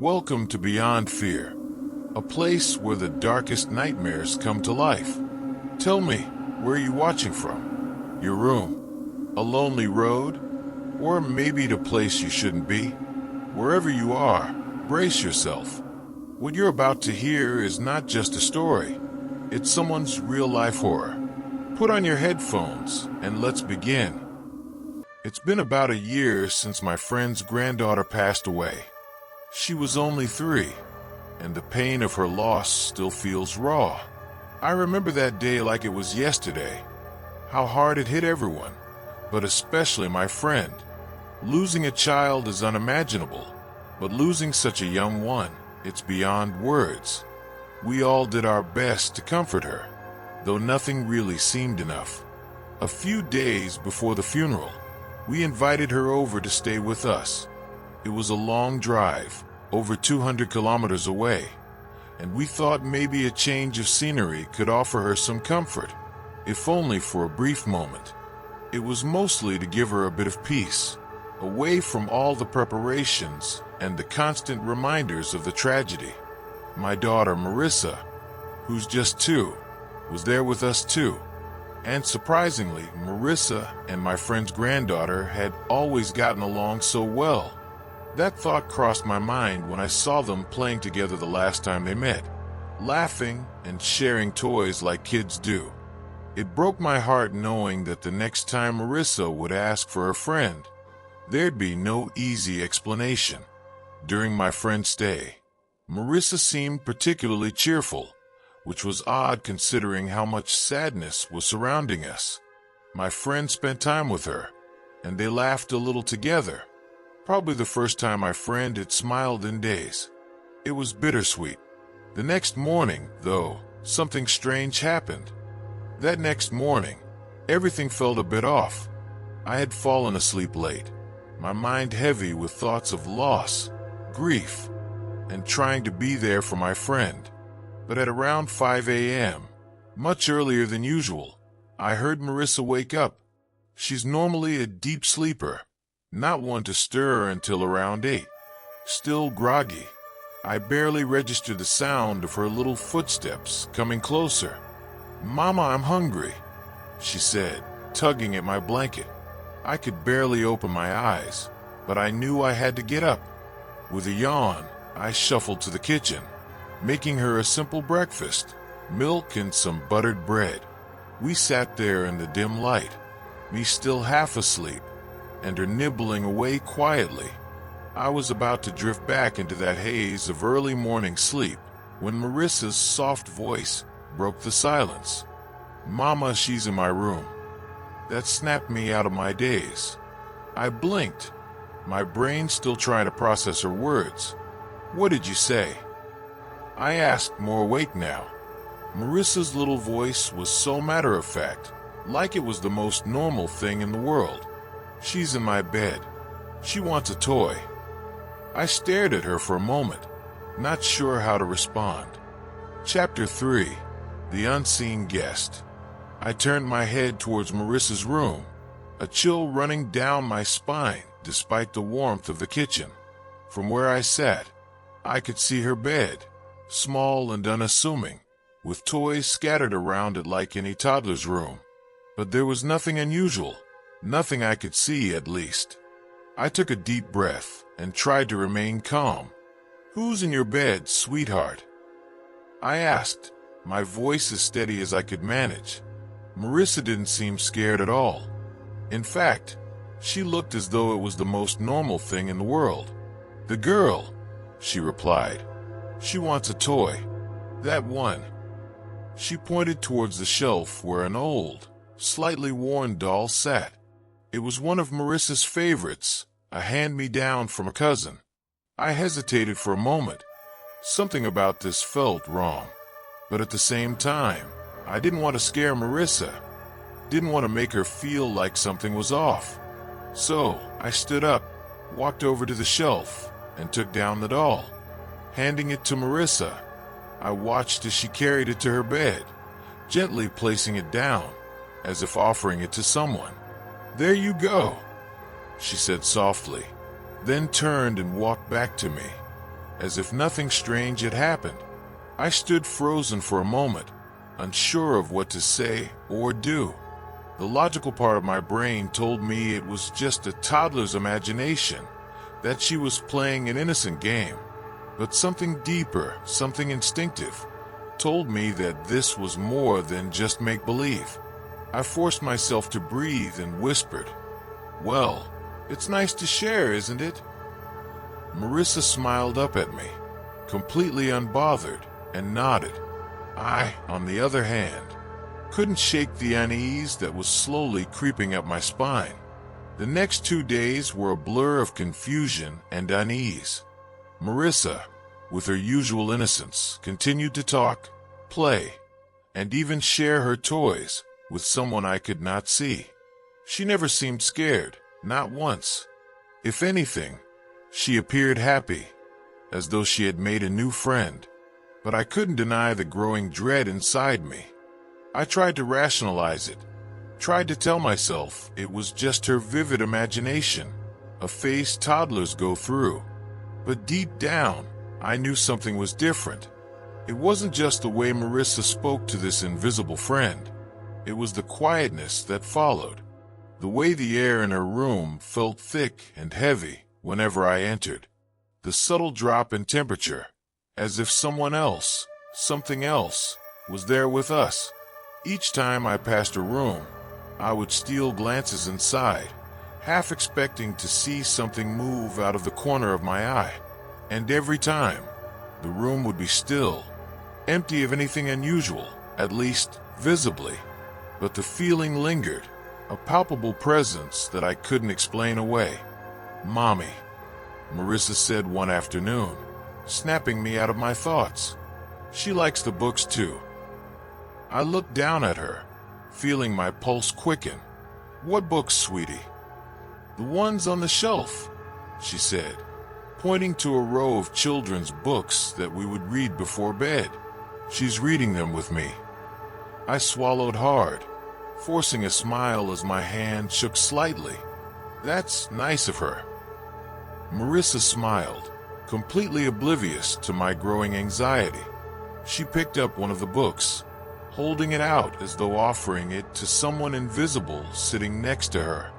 Welcome to Beyond Fear, a place where the darkest nightmares come to life. Tell me, where are you watching from? Your room? A lonely road? Or maybe the place you shouldn't be? Wherever you are, brace yourself. What you're about to hear is not just a story. It's someone's real-life horror. Put on your headphones and let's begin. It's been about a year since my friend's granddaughter passed away. She was only 3, and the pain of her loss still feels raw. I remember that day like it was yesterday. How hard it hit everyone, but especially my friend. Losing a child is unimaginable, but losing such a young one, it's beyond words. We all did our best to comfort her, though nothing really seemed enough. A few days before the funeral, we invited her over to stay with us. It was a long drive, over 200 kilometers away, and we thought maybe a change of scenery could offer her some comfort, if only for a brief moment. It was mostly to give her a bit of peace, away from all the preparations and the constant reminders of the tragedy. My daughter Marisa, who's just 2, was there with us too. And surprisingly, Marisa and my friend's granddaughter had always gotten along so well. That thought crossed my mind when I saw them playing together the last time they met, laughing and sharing toys like kids do. It broke my heart knowing that the next time Marisa would ask for a friend, there'd be no easy explanation. During my friend's stay, Marisa seemed particularly cheerful, which was odd considering how much sadness was surrounding us. My friend spent time with her, and they laughed a little together. Probably the first time my friend had smiled in days. It was bittersweet. The next morning, though, something strange happened. That next morning, everything felt a bit off. I had fallen asleep late, my mind heavy with thoughts of loss, grief, and trying to be there for my friend. But at around 5 a.m., much earlier than usual, I heard Marisa wake up. She's normally a deep sleeper, not one to stir until around 8. Still groggy, I barely registered the sound of her little footsteps coming closer. "Mama, I'm hungry," she said, tugging at my blanket. I could barely open my eyes, but I knew I had to get up. With a yawn, I shuffled to the kitchen, making her a simple breakfast, milk and some buttered bread. We sat there in the dim light, me still half asleep, and her nibbling away quietly. I was about to drift back into that haze of early morning sleep when Marisa's soft voice broke the silence. "Mama, she's in my room." That snapped me out of my daze. I blinked, my brain still trying to process her words. "What did you say?" I asked, more awake now. Marisa's little voice was so matter-of-fact, like it was the most normal thing in the world. "She's in my bed. She wants a toy." I stared at her for a moment, not sure how to respond. Chapter 3. The Unseen Guest. I turned my head towards Marisa's room, a chill running down my spine despite the warmth of the kitchen. From where I sat, I could see her bed, small and unassuming, with toys scattered around it like any toddler's room. But there was nothing unusual, nothing I could see at least. I took a deep breath and tried to remain calm. "Who's in your bed, sweetheart?" I asked, my voice as steady as I could manage. Marisa didn't seem scared at all. In fact, she looked as though it was the most normal thing in the world. "The girl," she replied. "She wants a toy. That one." She pointed towards the shelf where an old, slightly worn doll sat. It was one of Marisa's favorites, a hand-me-down from a cousin. I hesitated for a moment. Something about this felt wrong. But at the same time, I didn't want to scare Marisa. Didn't want to make her feel like something was off. So, I stood up, walked over to the shelf, and took down the doll. Handing it to Marisa, I watched as she carried it to her bed, gently placing it down, as if offering it to someone. "There you go," she said softly, then turned and walked back to me. as if nothing strange had happened. I stood frozen for a moment, unsure of what to say or do. The logical part of my brain told me it was just a toddler's imagination, that she was playing an innocent game. But something deeper, something instinctive, told me that this was more than just make-believe. I forced myself to breathe and whispered, "Well, it's nice to share, isn't it?" Marisa smiled up at me, completely unbothered, and nodded. I, on the other hand, couldn't shake the unease that was slowly creeping up my spine. The next 2 days were a blur of confusion and unease. Marisa, with her usual innocence, continued to talk, play, and even share her toys with someone I could not see. She never seemed scared, not once. If anything, she appeared happy, as though she had made a new friend. But I couldn't deny the growing dread inside me. I tried to rationalize it, tried to tell myself it was just her vivid imagination, a phase toddlers go through. But deep down, I knew something was different. It wasn't just the way Marisa spoke to this invisible friend. It was the quietness that followed, the way the air in her room felt thick and heavy whenever I entered, the subtle drop in temperature, as if someone else, something else, was there with us. Each time I passed a room, I would steal glances inside, half expecting to see something move out of the corner of my eye. And every time, the room would be still, empty of anything unusual, at least visibly. But the feeling lingered, a palpable presence that I couldn't explain away. "Mommy," Marisa said one afternoon, snapping me out of my thoughts. "She likes the books too." I looked down at her, feeling my pulse quicken. "What books, sweetie?" "The ones on the shelf," she said, pointing to a row of children's books that we would read before bed. "She's reading them with me." I swallowed hard, forcing a smile as my hand shook slightly. "That's nice of her." Marisa smiled, completely oblivious to my growing anxiety. She picked up one of the books, holding it out as though offering it to someone invisible sitting next to her.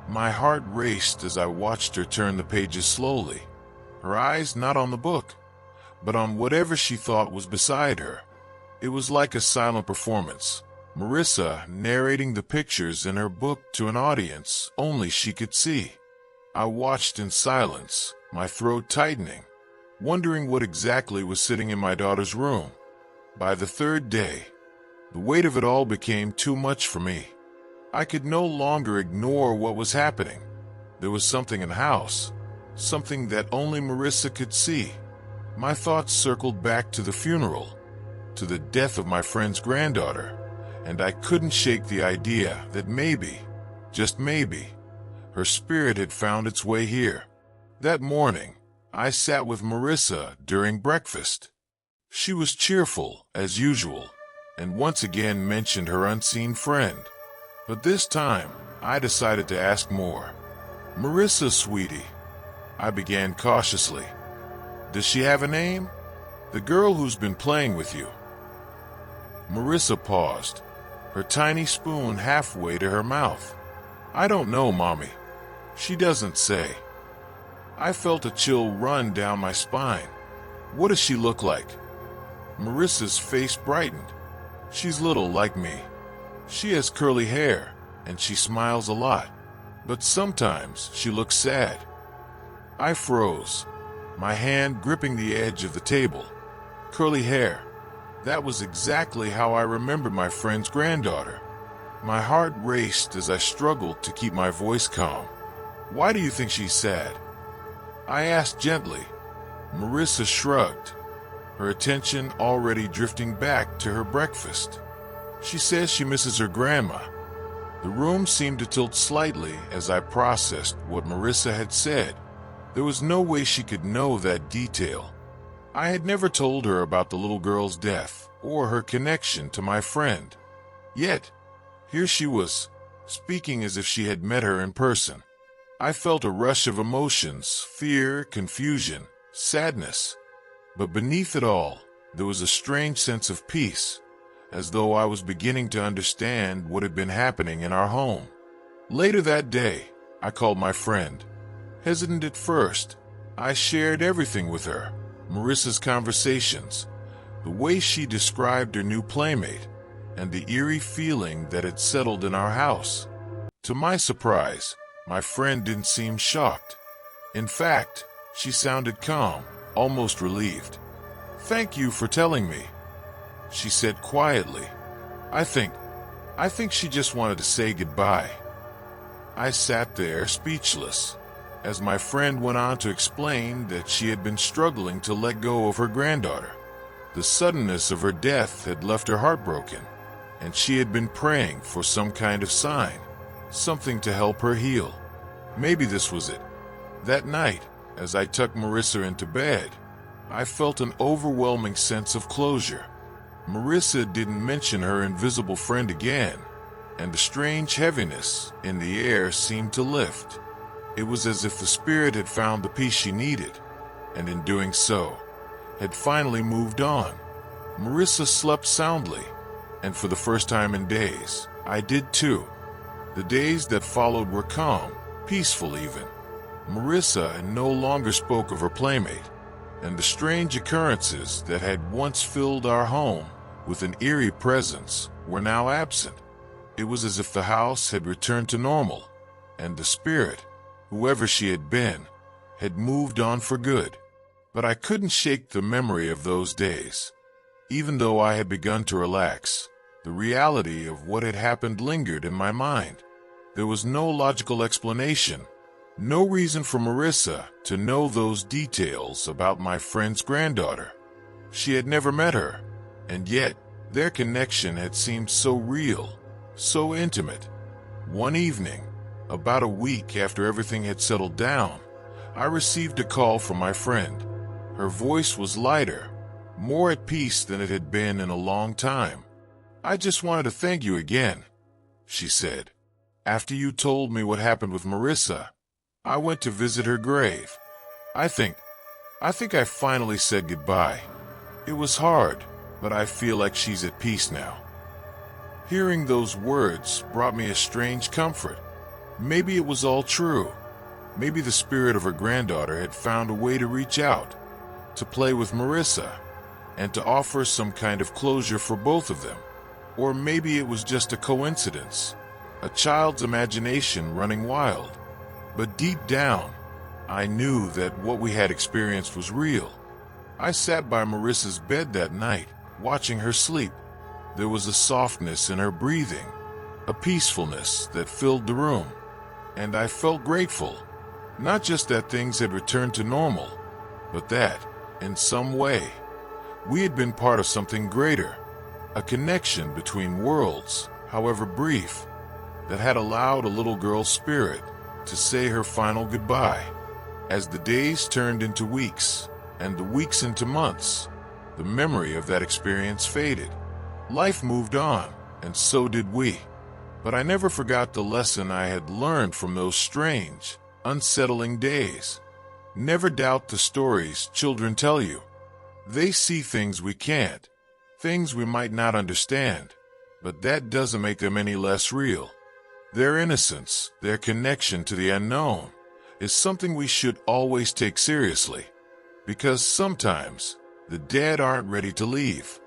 My heart raced as I watched her turn the pages slowly, her eyes not on the book, but on whatever she thought was beside her. It was like a silent performance, Marisa narrating the pictures in her book to an audience only she could see. I watched in silence, my throat tightening, wondering what exactly was sitting in my daughter's room. By the third day, the weight of it all became too much for me. I could no longer ignore what was happening. There was something in the house, something that only Marisa could see. My thoughts circled back to the funeral, to the death of my friend's granddaughter, and I couldn't shake the idea that maybe, just maybe, her spirit had found its way here. That morning, I sat with Marisa during breakfast. She was cheerful, as usual, and once again mentioned her unseen friend. But this time, I decided to ask more. "Marisa, sweetie," I began cautiously, "does she have a name? The girl who's been playing with you." Marisa paused, her tiny spoon halfway to her mouth. "I don't know, Mommy. She doesn't say." I felt a chill run down my spine. "What does she look like?" Marisa's face brightened. "She's little like me. She has curly hair, and she smiles a lot. But sometimes she looks sad." I froze, my hand gripping the edge of the table. Curly hair. That was exactly how I remembered my friend's granddaughter. My heart raced as I struggled to keep my voice calm. "Why do you think she's sad?" I asked gently. Marisa shrugged, her attention already drifting back to her breakfast. "She says she misses her grandma." The room seemed to tilt slightly as I processed what Marisa had said. There was no way she could know that detail. I had never told her about the little girl's death or her connection to my friend. Yet, here she was, speaking as if she had met her in person. I felt a rush of emotions, fear, confusion, sadness, But beneath it all, there was a strange sense of peace, as though I was beginning to understand what had been happening in our home. Later that day, I called my friend. Hesitant at first, I shared everything with her. Marisa's conversations, the way she described her new playmate, and the eerie feeling that had settled in our house. To my surprise, my friend didn't seem shocked. In fact, she sounded calm, almost relieved. "Thank you for telling me," she said quietly. I think she just wanted to say goodbye." I sat there speechless, as my friend went on to explain that she had been struggling to let go of her granddaughter. The suddenness of her death had left her heartbroken, and she had been praying for some kind of sign, something to help her heal. Maybe this was it. That night, as I tucked Marisa into bed, I felt an overwhelming sense of closure. Marisa didn't mention her invisible friend again, and the strange heaviness in the air seemed to lift. It was as if the spirit had found the peace she needed, and in doing so, had finally moved on. Marisa slept soundly, and for the first time in days, I did too. The days that followed were calm, peaceful even. Marisa no longer spoke of her playmate, and the strange occurrences that had once filled our home with an eerie presence were now absent. It was as if the house had returned to normal, and the spirit, whoever she had been, had moved on for good. But I couldn't shake the memory of those days. Even though I had begun to relax, the reality of what had happened lingered in my mind. There was no logical explanation, no reason for Marisa to know those details about my friend's granddaughter. She had never met her, and yet their connection had seemed so real, so intimate. One evening, about a week after everything had settled down, I received a call from my friend. Her voice was lighter, more at peace than it had been in a long time. "I just wanted to thank you again," she said. "After you told me what happened with Marisa, I went to visit her grave. I think I finally said goodbye. It was hard, but I feel like she's at peace now." Hearing those words brought me a strange comfort. Maybe it was all true. Maybe the spirit of her granddaughter had found a way to reach out, to play with Marisa, and to offer some kind of closure for both of them. Or maybe it was just a coincidence, a child's imagination running wild. But deep down, I knew that what we had experienced was real. I sat by Marisa's bed that night, watching her sleep. There was a softness in her breathing, a peacefulness that filled the room. And I felt grateful, not just that things had returned to normal, but that, in some way, we had been part of something greater, a connection between worlds, however brief, that had allowed a little girl's spirit to say her final goodbye. As the days turned into weeks, and the weeks into months, the memory of that experience faded. Life moved on, and so did we. But I never forgot the lesson I had learned from those strange, unsettling days. Never doubt the stories children tell you. They see things we can't, things we might not understand, but that doesn't make them any less real. Their innocence, their connection to the unknown, is something we should always take seriously. Because sometimes, the dead aren't ready to leave.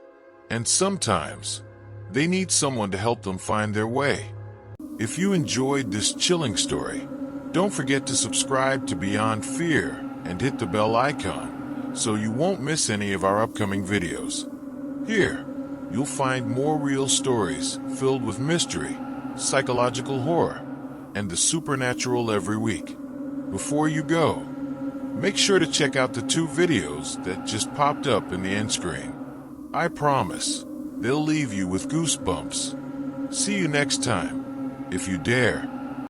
And sometimes, they need someone to help them find their way. If you enjoyed this chilling story, don't forget to subscribe to Beyond Fear and hit the bell icon so you won't miss any of our upcoming videos. Here, you'll find more real stories filled with mystery, psychological horror, and the supernatural every week. Before you go, make sure to check out the 2 videos that just popped up in the end screen. I promise, they'll leave you with goosebumps. See you next time, if you dare.